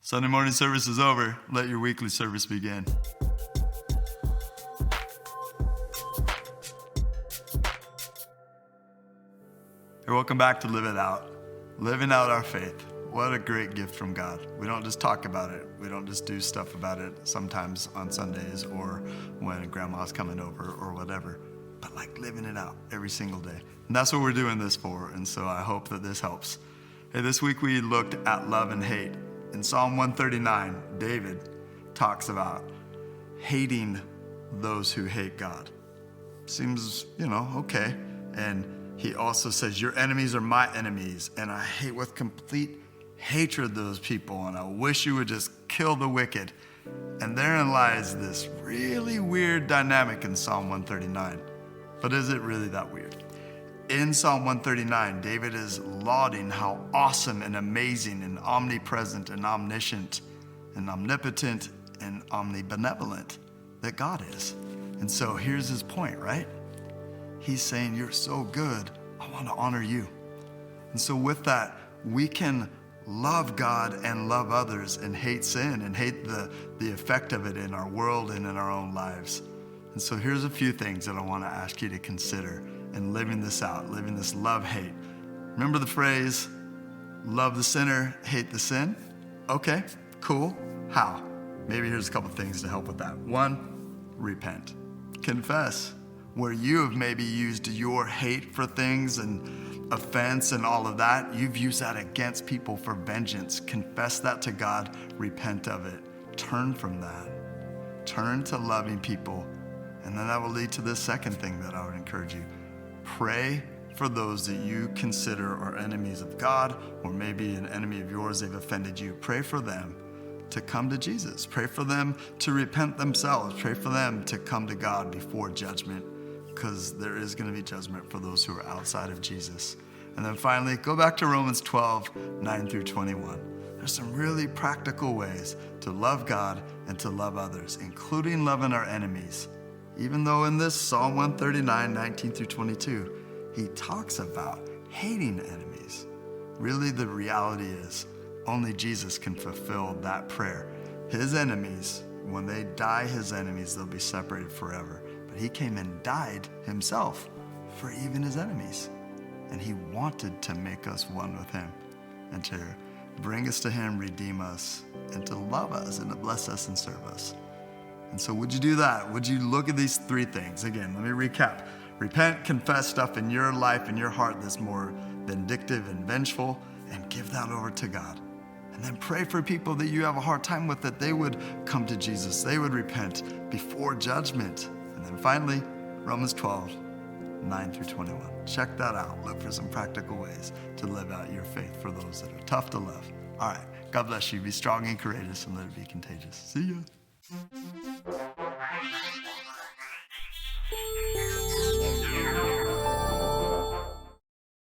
Sunday morning service is over. Let your weekly service begin. Hey, welcome back to Live It Out. Living out our faith. What a great gift from God. We don't just talk about it. We don't just do stuff about it sometimes on Sundays or when grandma's coming over or whatever, but like living it out every single day. And that's what we're doing this for. And so I hope that this helps. Hey, this week we looked at love and hate. In Psalm 139, David talks about hating those who hate God. Seems, okay. And he also says, your enemies are my enemies, and I hate with complete hatred those people, and I wish you would just kill the wicked. And therein lies this really weird dynamic in Psalm 139. But is it really that weird? In Psalm 139, David is lauding how awesome and amazing and omnipresent and omniscient and omnipotent and omnibenevolent that God is. And so here's his point, right? He's saying, you're so good, I want to honor you. And so with that, we can love God and love others and hate sin and hate the effect of it in our world and in our own lives. And so here's a few things that I want to ask you to consider in living this out, living this love-hate. Remember the phrase, love the sinner, hate the sin? Okay, cool. How? Maybe here's a couple things to help with that. One, repent. Confess where you have maybe used your hate for things and offense and all of that. You've used that against people for vengeance. Confess that to God. Repent of it. Turn from that. Turn to loving people. And then that will lead to the second thing that I would encourage you. Pray for those that you consider are enemies of God, or maybe an enemy of yours, they've offended you. Pray for them to come to Jesus. Pray for them to repent themselves. Pray for them to come to God before judgment, because there is going to be judgment for those who are outside of Jesus. And then finally, go back to Romans 12, 9 through 21. There's some really practical ways to love God and to love others, including loving our enemies. Even though in this Psalm 139, 19 through 22, he talks about hating enemies. Really, the reality is only Jesus can fulfill that prayer. His enemies, when they die, his enemies, they'll be separated forever. But he came and died himself for even his enemies. And he wanted to make us one with him and to bring us to him, redeem us, and to love us and to bless us and serve us. And so would you do that? Would you look at these three things? Again, let me recap. Repent, confess stuff in your life, in your heart that's more vindictive and vengeful, and give that over to God. And then pray for people that you have a hard time with, that they would come to Jesus. They would repent before judgment. And then finally, Romans 12, 9 through 21. Check that out. Look for some practical ways to live out your faith for those that are tough to love. All right. God bless you. Be strong and courageous, and let it be contagious. See ya.